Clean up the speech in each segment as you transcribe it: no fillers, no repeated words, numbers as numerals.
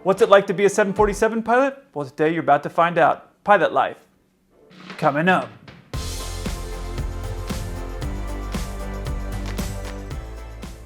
What's it like to be a 747 pilot? Well, today you're about to find out. Pilot life. Coming up.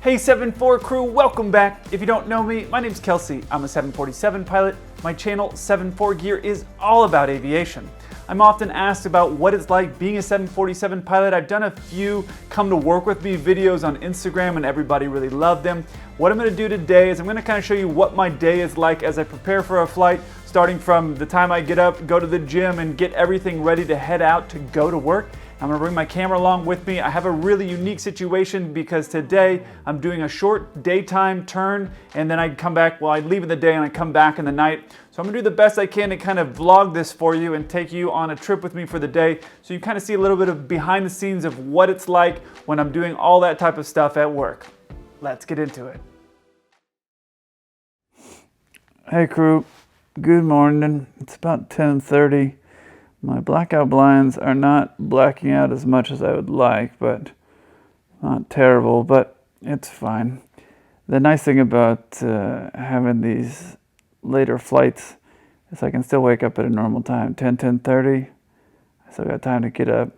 Hey 7-4 crew, welcome back. If you don't know me, my name's Kelsey. I'm a 747 pilot. My channel 7-4 Gear is all about aviation. I'm often asked about what it's like being a 747 pilot. I've done a few come to work with me videos on Instagram and everybody really loved them. What I'm going to do today is I'm going to kind of show you what my day is like as I prepare for a flight, starting from the time I get up, go to the gym and get everything ready to head out to go to work. I'm going to bring my camera along with me. I have a really unique situation because today I'm doing a short daytime turn and then I come back, well, I leave in the day and I come back in the night. So I'm going to do the best I can to kind of vlog this for you and take you on a trip with me for the day so you kind of see a little bit of behind the scenes of what it's like when I'm doing all that type of stuff at work. Let's get into it. Hey crew, good morning. It's about 10:30. My blackout blinds are not blacking out as much as I would like, but not terrible, but it's fine. The nice thing about having these later flights is I can still wake up at a normal time, 10:30. I still got time to get up,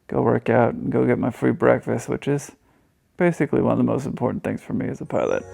go work out, and go get my free breakfast, which is basically one of the most important things for me as a pilot.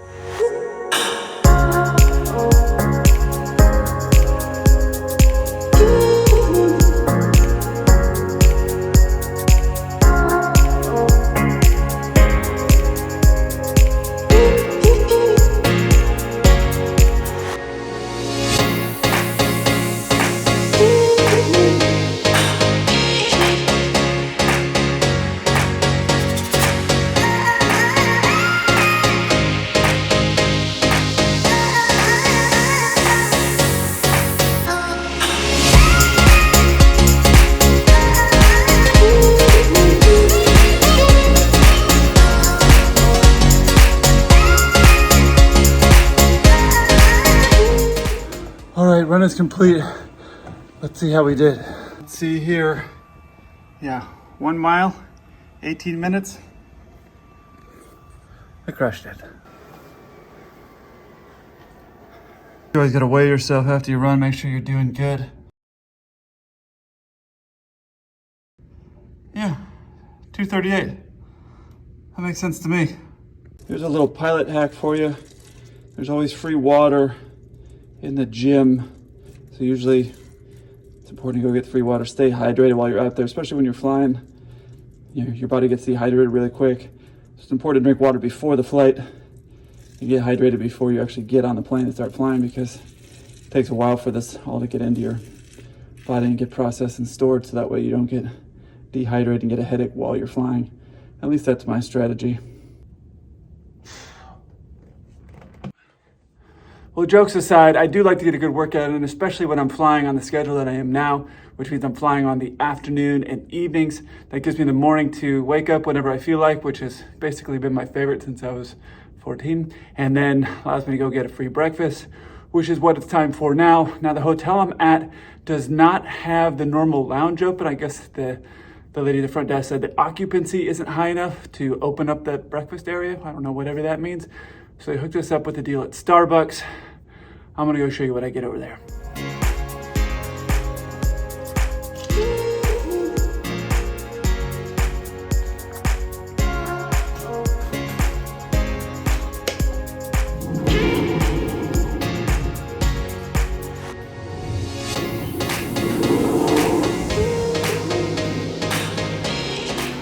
All right, run is complete. Let's see how we did. Let's see here. Yeah, 1 mile, 18 minutes. I crushed it. You always gotta weigh yourself after you run, make sure you're doing good. Yeah, 238. That makes sense to me. Here's a little pilot hack for you. There's always free water in the gym. So usually it's important to go get free water. Stay hydrated while you're out there, especially when you're flying. Your body gets dehydrated really quick. So it's important to drink water before the flight. You get hydrated before you actually get on the plane and start flying because it takes a while for this all to get into your body and get processed and stored so that way you don't get dehydrated and get a headache while you're flying. At least that's my strategy. Well, jokes aside, I do like to get a good workout in, especially when I'm flying on the schedule that I am now, which means I'm flying on the afternoon and evenings. That gives me the morning to wake up whenever I feel like, which has basically been my favorite since I was 14, and then allows me to go get a free breakfast, which is what it's time for now. Now, the hotel I'm at does not have the normal lounge open. I guess the lady at the front desk said the occupancy isn't high enough to open up that breakfast area. I don't know, whatever that means. So they hooked us up with a deal at Starbucks. I'm gonna go show you what I get over there.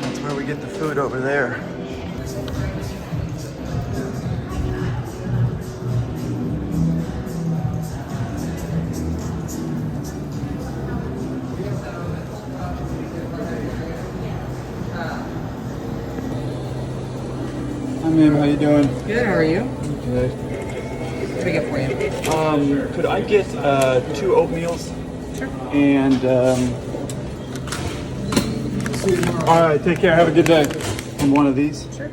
That's where we get the food over there. Hi ma'am, how you doing? Good, how are you? Good. What do I get for you? Could I get 2 oatmeals? Sure. And all right, take care. Have a good day. And one of these. Sure.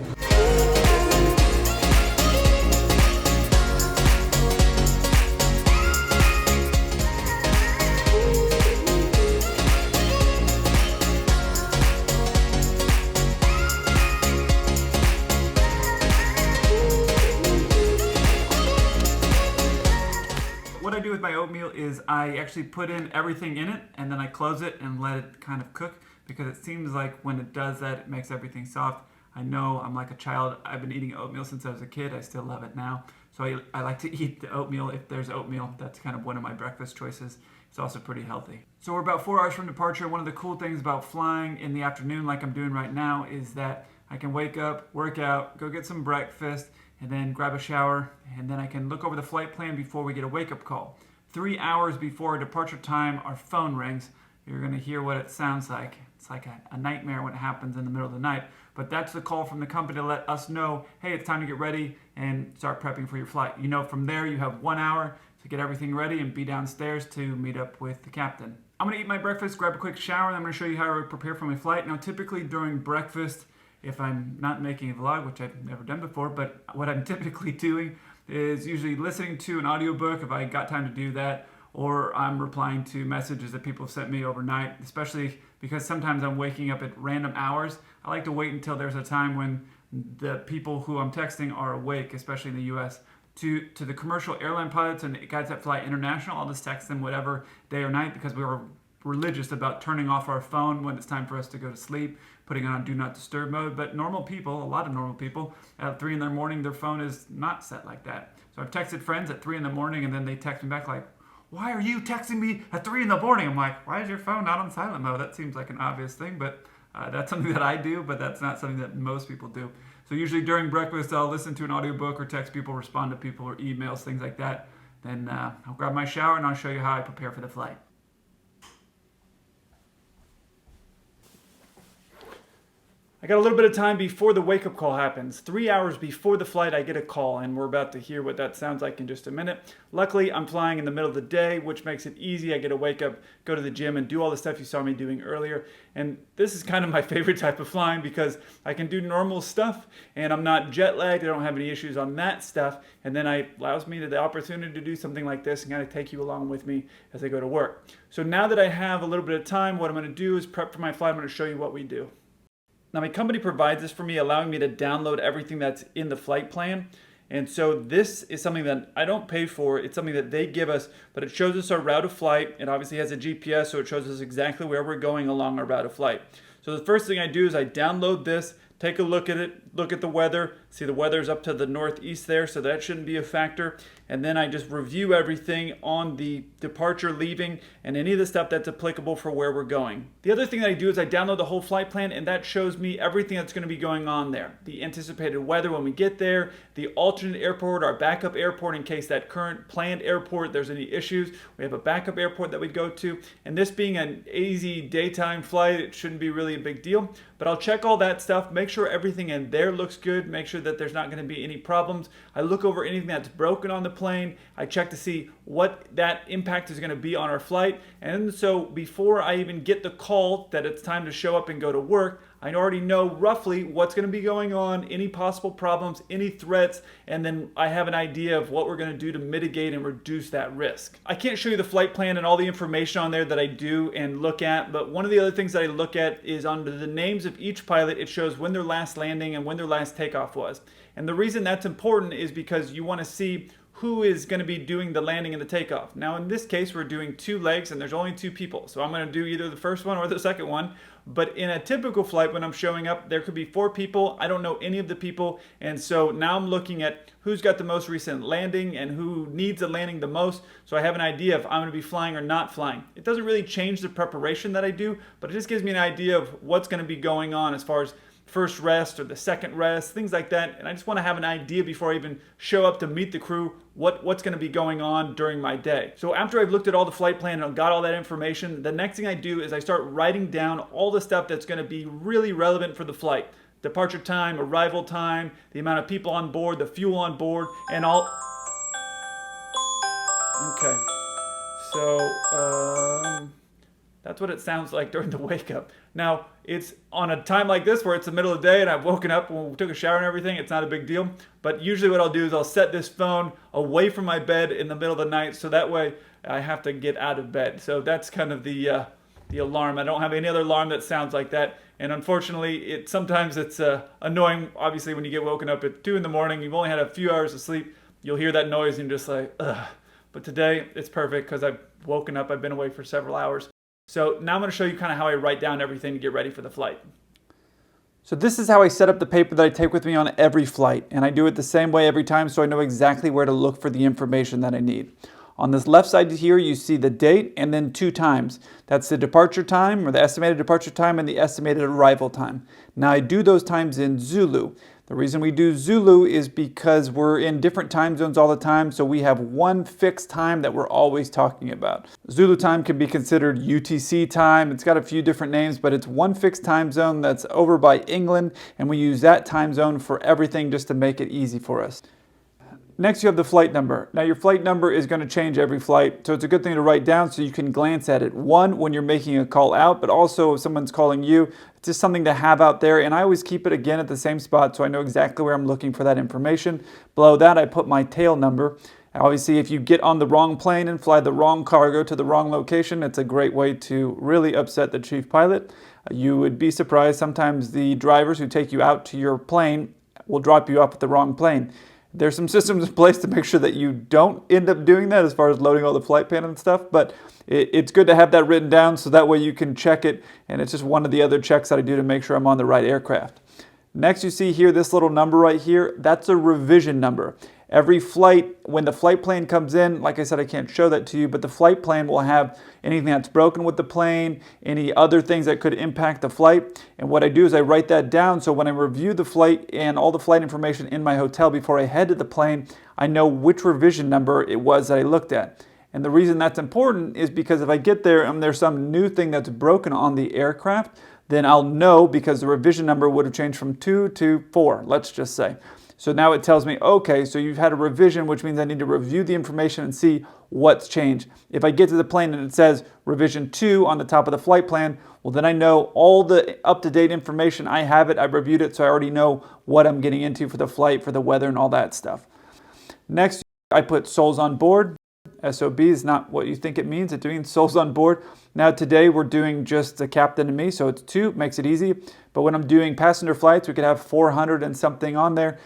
what I do with my oatmeal is I actually put in everything in it and then I close it and let it kind of cook, because it seems like when it does that, it makes everything soft. I know I'm like a child. I've been eating oatmeal since I was a kid. I still love it now. So I like to eat the oatmeal if there's oatmeal. That's kind of one of my breakfast choices. It's also pretty healthy. So we're about 4 hours from departure. One of the cool things about flying in the afternoon like I'm doing right now is that I can wake up, work out, go get some breakfast, and then grab a shower, and then I can look over the flight plan before we get a wake-up call. 3 hours before our departure time, our phone rings. You're gonna hear what it sounds like. It's like a nightmare when it happens in the middle of the night, but that's the call from the company to let us know, hey, it's time to get ready and start prepping for your flight. You know, from there you have 1 hour to get everything ready and be downstairs to meet up with the captain. I'm gonna eat my breakfast, grab a quick shower, and I'm gonna show you how I prepare for my flight. Now, typically during breakfast, if I'm not making a vlog, which I've never done before, but what I'm typically doing is usually listening to an audiobook if I got time to do that, or I'm replying to messages that people have sent me overnight, especially because sometimes I'm waking up at random hours. I like to wait until there's a time when the people who I'm texting are awake, especially in the US. To the commercial airline pilots and guys that fly international, I'll just text them whatever day or night, because we are religious about turning off our phone when it's time for us to go to sleep, putting it on do not disturb mode. But normal people, a lot of normal people, at 3 in the morning, their phone is not set like that. So I've texted friends at 3 in the morning and then they text me back like, why are you texting me at 3 in the morning? I'm like, why is your phone not on silent mode? That seems like an obvious thing, but that's something that I do, but that's not something that most people do. So usually during breakfast, I'll listen to an audiobook or text people, respond to people or emails, things like that. Then I'll grab my shower and I'll show you how I prepare for the flight. I got a little bit of time before the wake-up call happens. 3 hours before the flight, I get a call, and we're about to hear what that sounds like in just a minute. Luckily, I'm flying in the middle of the day, which makes it easy. I get to wake up, go to the gym, and do all the stuff you saw me doing earlier. And this is kind of my favorite type of flying because I can do normal stuff, and I'm not jet-lagged. I don't have any issues on that stuff. And then it allows me the opportunity to do something like this and kind of take you along with me as I go to work. So now that I have a little bit of time, what I'm going to do is prep for my flight. I'm going to show you what we do. Now, my company provides this for me, allowing me to download everything that's in the flight plan. And so this is something that I don't pay for. It's something that they give us, but it shows us our route of flight. It obviously has a GPS, so it shows us exactly where we're going along our route of flight. So the first thing I do is I download this, take a look at it, look at the weather. See, the weather's up to the northeast there, so that shouldn't be a factor. And then I just review everything on the departure, leaving, and any of the stuff that's applicable for where we're going. The other thing that I do is I download the whole flight plan, and that shows me everything that's going to be going on there. The anticipated weather when we get there, the alternate airport, our backup airport in case that current planned airport, there's any issues. We have a backup airport that we go to. And this being an easy daytime flight, it shouldn't be really a big deal. But I'll check all that stuff, make sure everything in there looks good, make sure that there's not going to be any problems. I look over anything that's broken on the plane. I check to see what that impact is going to be on our flight. And so before I even get the call that it's time to show up and go to work, I already know roughly what's going to be going on, any possible problems, any threats, and then I have an idea of what we're going to do to mitigate and reduce that risk. I can't show you the flight plan and all the information on there that I do and look at, but one of the other things that I look at is under the names of each pilot, it shows when their last landing and when their last takeoff was. And the reason that's important is because you want to see who is going to be doing the landing and the takeoff. Now in this case, we're doing 2 legs and there's only 2 people. So I'm going to do either the first one or the second one. But in a typical flight, when I'm showing up, there could be 4 people. I don't know any of the people. And so now I'm looking at who's got the most recent landing and who needs a landing the most. So I have an idea if I'm going to be flying or not flying. It doesn't really change the preparation that I do, but it just gives me an idea of what's going to be going on as far as first rest or the second rest, things like that. And I just want to have an idea before I even show up to meet the crew what's going to be going on during my day. So after I've looked at all the flight plan and got all that information, the next thing I do is I start writing down all the stuff that's going to be really relevant for the flight. Departure time, arrival time, the amount of people on board, the fuel on board, and all. Okay. So, that's what it sounds like during the wake up. Now, it's on a time like this where it's the middle of the day and I've woken up and we took a shower and everything, it's not a big deal. But usually what I'll do is I'll set this phone away from my bed in the middle of the night so that way I have to get out of bed. So that's kind of the alarm. I don't have any other alarm that sounds like that. And unfortunately, sometimes it's annoying, obviously, when you get woken up at 2 in the morning, you've only had a few hours of sleep, you'll hear that noise and you're just like, ugh. But today it's perfect because I've woken up, I've been away for several hours. So now I'm going to show you kind of how I write down everything to get ready for the flight. So this is how I set up the paper that I take with me on every flight, and I do it the same way every time so I know exactly where to look for the information that I need. On this left side here, you see the date and then 2 times. That's the departure time, or the estimated departure time, and the estimated arrival time. Now I do those times in Zulu. The reason we do Zulu is because we're in different time zones all the time, so we have one fixed time that we're always talking about. Zulu time can be considered UTC time. It's got a few different names, but it's one fixed time zone that's over by England, and we use that time zone for everything just to make it easy for us. Next, you have the flight number. Now, your flight number is going to change every flight, so it's a good thing to write down so you can glance at it. One, when you're making a call out, but also if someone's calling you, it's just something to have out there. And I always keep it again at the same spot so I know exactly where I'm looking for that information. Below that, I put my tail number. Obviously, if you get on the wrong plane and fly the wrong cargo to the wrong location, it's a great way to really upset the chief pilot. You would be surprised sometimes the drivers who take you out to your plane will drop you off at the wrong plane. There's some systems in place to make sure that you don't end up doing that as far as loading all the flight plan and stuff, but it's good to have that written down so that way you can check it, and it's just one of the other checks that I do to make sure I'm on the right aircraft. Next, you see here this little number right here, that's a revision number. Every flight, when the flight plan comes in, like I said, I can't show that to you, but the flight plan will have anything that's broken with the plane, any other things that could impact the flight. And what I do is I write that down so when I review the flight and all the flight information in my hotel before I head to the plane, I know which revision number it was that I looked at. And the reason that's important is because if I get there and there's some new thing that's broken on the aircraft, then I'll know because the revision number would have changed from 2 to 4, let's just say. So now it tells me, okay, so you've had a revision, which means I need to review the information and see what's changed. If I get to the plane and it says revision 2 on the top of the flight plan, well, then I know all the up-to-date information. I have it, I've reviewed it, so I already know what I'm getting into for the flight, for the weather, and all that stuff. Next, I put souls on board. SOB is not what you think it means. It means souls on board. Now today we're doing just the captain and me, so it's 2, makes it easy. But when I'm doing passenger flights, we could have 400 and something on there.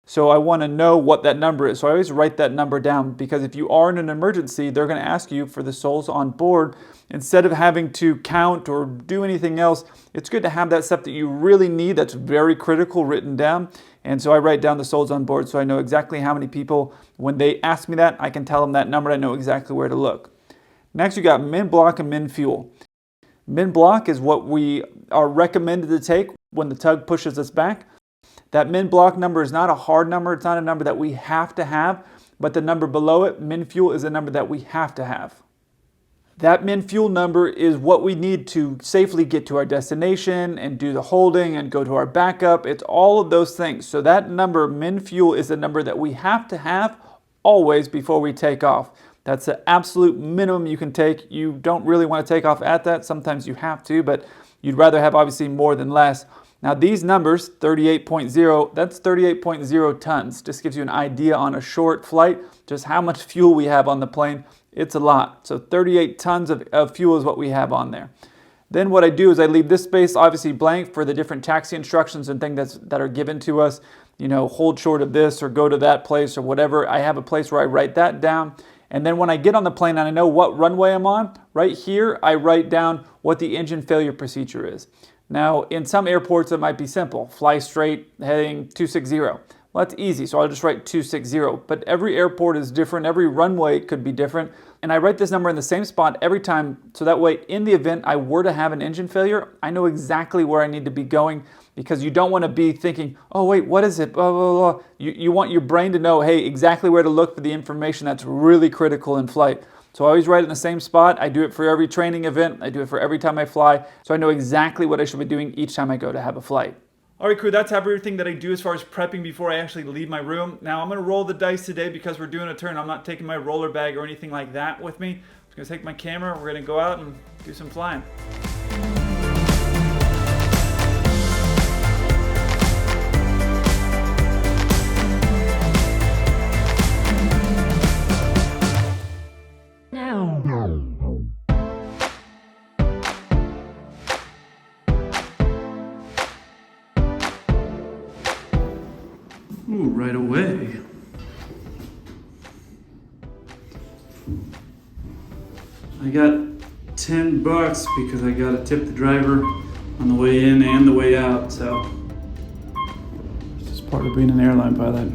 So I want to know what that number is. So I always write that number down because if you are in an emergency, they're going to ask you for the souls on board. Instead of having to count or do anything else, it's good to have that stuff that you really need that's very critical written down. And so I write down the souls on board so I know exactly how many people. When they ask me that, I can tell them that number. I know exactly where to look. Next, you got min block and min fuel. Min block is what we are recommended to take when the tug pushes us back. That min block number is not a hard number. It's not a number that we have to have, but the number below it, min fuel, is a number that we have to have. That min fuel number is what we need to safely get to our destination and do the holding and go to our backup. It's all of those things. So that number, min fuel, is a number that we have to have always before we take off. That's the absolute minimum you can take. You don't really want to take off at that. Sometimes you have to, but you'd rather have obviously more than less. Now these numbers, 38.0, that's 38.0 tons. Just gives you an idea on a short flight, just how much fuel we have on the plane. It's a lot. So 38 tons of fuel is what we have on there. Then what I do is I leave this space obviously blank for the different taxi instructions and things that are given to us. You know, hold short of this or go to that place or whatever. I have a place where I write that down. And then when I get on the plane and I know what runway I'm on, right here I write down what the engine failure procedure is. Now, in some airports, it might be simple. Fly straight, heading 260. Well, that's easy, so I'll just write 260. But every airport is different. Every runway could be different. And I write this number in the same spot every time, so that way, in the event I were to have an engine failure, I know exactly where I need to be going, because you don't want to be thinking, oh, wait, what is it? Blah, blah, blah. You want your brain to know, hey, exactly where to look for the information that's really critical in flight. So I always write it in the same spot. I do it for every training event. I do it for every time I fly. So I know exactly what I should be doing each time I go to have a flight. All right, crew, that's everything that I do as far as prepping before I actually leave my room. Now I'm gonna roll the dice today because we're doing a turn. I'm not taking my roller bag or anything like that with me. I'm just gonna take my camera. We're gonna go out and do some flying. Ooh, right away. I got $10 because I got to tip the driver on the way in and the way out, so it's just part of being an airline pilot.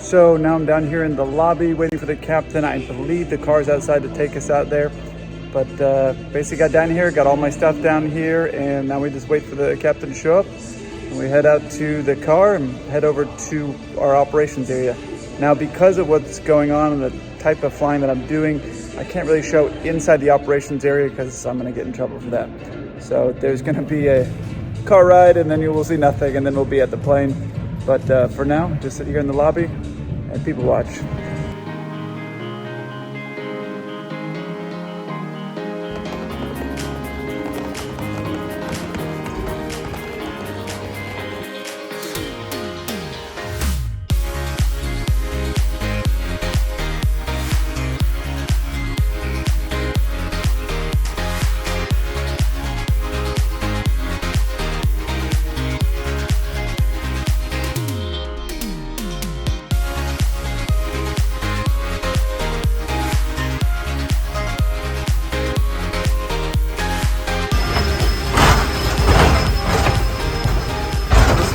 So now I'm down here in the lobby waiting for the captain. I believe the car's outside to take us out there. But basically got down here, got all my stuff down here, and now we just wait for the captain to show up. And we head out to the car and head over to our operations area. Now, because of what's going on and the type of flying that I'm doing, I can't really show inside the operations area because I'm going to get in trouble for that. So there's going to be a car ride, and then you will see nothing, and then we'll be at the plane. But for now, just sit here in the lobby and people watch.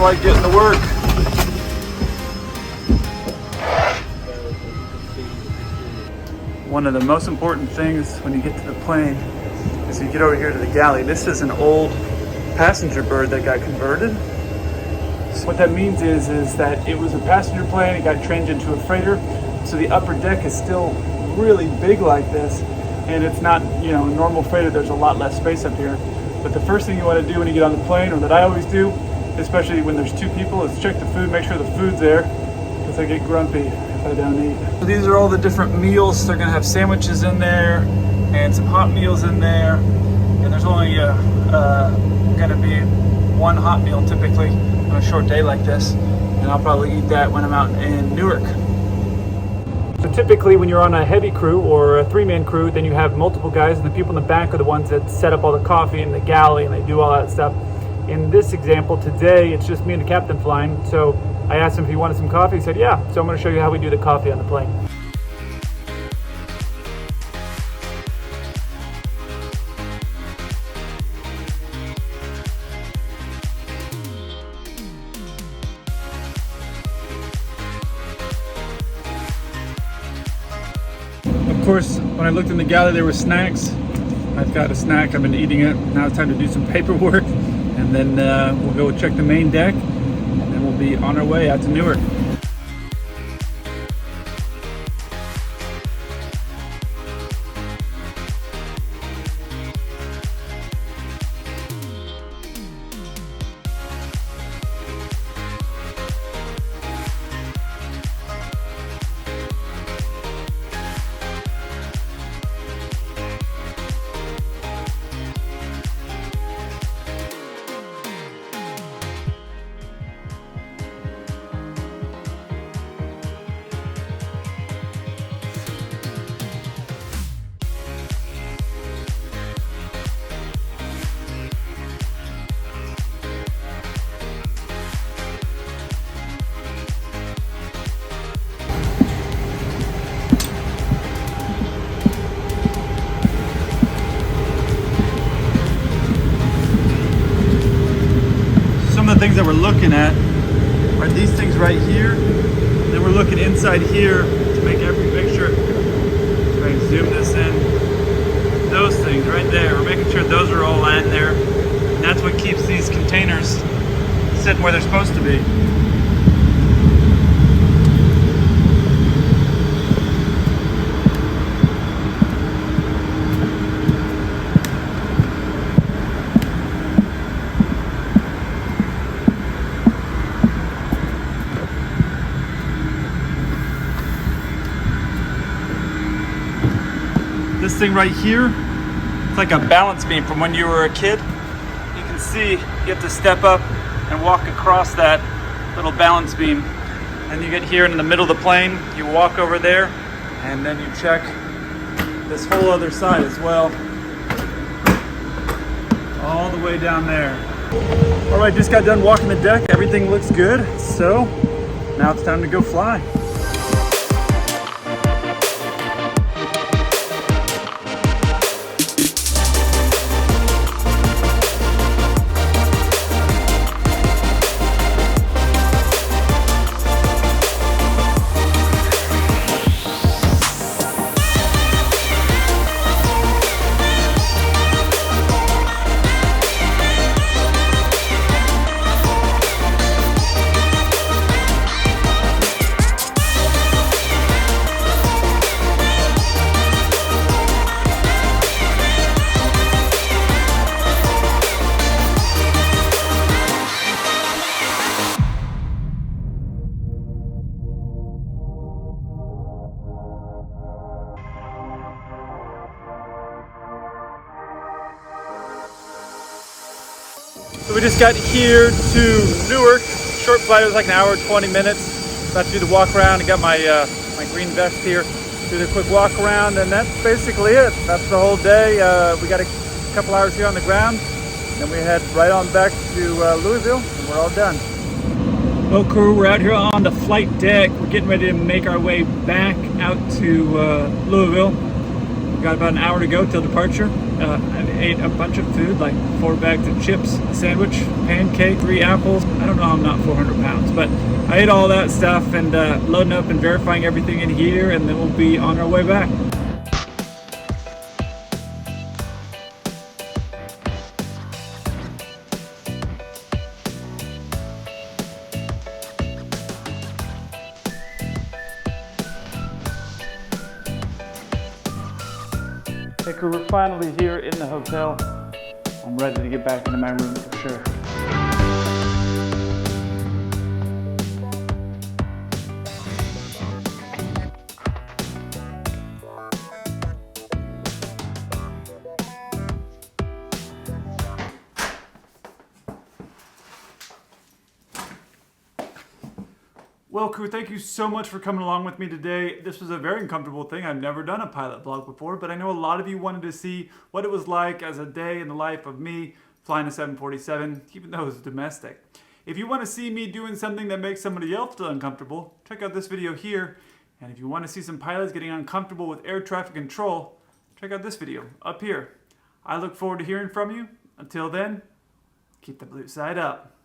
Like getting to work. One of the most important things when you get to the plane is you get over here to the galley. This is an old passenger bird that got converted. So what that means is that it was a passenger plane, it got changed into a freighter, so the upper deck is still really big like this, and it's not, you know, a normal freighter. There's a lot less space up here. But the first thing you want to do when you get on the plane, or that I always do, especially when there's two people, is check the food, make sure the food's there, because I get grumpy if I don't eat. So these are all the different meals. They're gonna have sandwiches in there and some hot meals in there, and there's only gonna be one hot meal typically on a short day like this, and I'll probably eat that when I'm out in Newark. So typically when you're on a heavy crew or a three-man crew, then you have multiple guys, and the people in the back are the ones that set up all the coffee in the galley, and they do all that stuff. In this example today, it's just me and the captain flying. So I asked him if he wanted some coffee. He said, yeah. So I'm going to show you how we do the coffee on the plane. Of course, when I looked in the galley, there were snacks. I've got a snack, I've been eating it. Now it's time to do some paperwork, and then we'll go check the main deck, and then we'll be on our way out to Newark. Things that we're looking at are these things right here. Then we're looking inside here to make sure, if I can zoom this in, those things right there, we're making sure those are all in there, and that's what keeps these containers sitting where they're supposed to be. This thing right here, it's like a balance beam from when you were a kid. You can see you have to step up and walk across that little balance beam. And you get here in the middle of the plane, you walk over there, and then you check this whole other side as well. All the way down there. All right, just got done walking the deck. Everything looks good. So now it's time to go fly. So we just got here to Newark. Short flight, it was like an hour, 20 minutes. About to do the walk around. I got my my green vest here. Do the quick walk around, and that's basically it. That's the whole day. We got a couple hours here on the ground. Then we head right on back to Louisville, and we're all done. Well, crew, we're out here on the flight deck. We're getting ready to make our way back out to Louisville. We've got about an hour to go till departure. I ate a bunch of food, like 4 bags of chips, a sandwich, pancake, 3 apples. I don't know how I'm not 400 pounds, but I ate all that stuff and loading up and verifying everything in here, and then we'll be on our way back. Hey crew, we're finally here in the hotel. I'm ready to get back into my room for sure. Well, crew, thank you so much for coming along with me today. This was a very uncomfortable thing. I've never done a pilot vlog before, but I know a lot of you wanted to see what it was like as a day in the life of me flying a 747, even though it was domestic. If you want to see me doing something that makes somebody else feel uncomfortable, check out this video here. And if you want to see some pilots getting uncomfortable with air traffic control, check out this video up here. I look forward to hearing from you. Until then, keep the blue side up.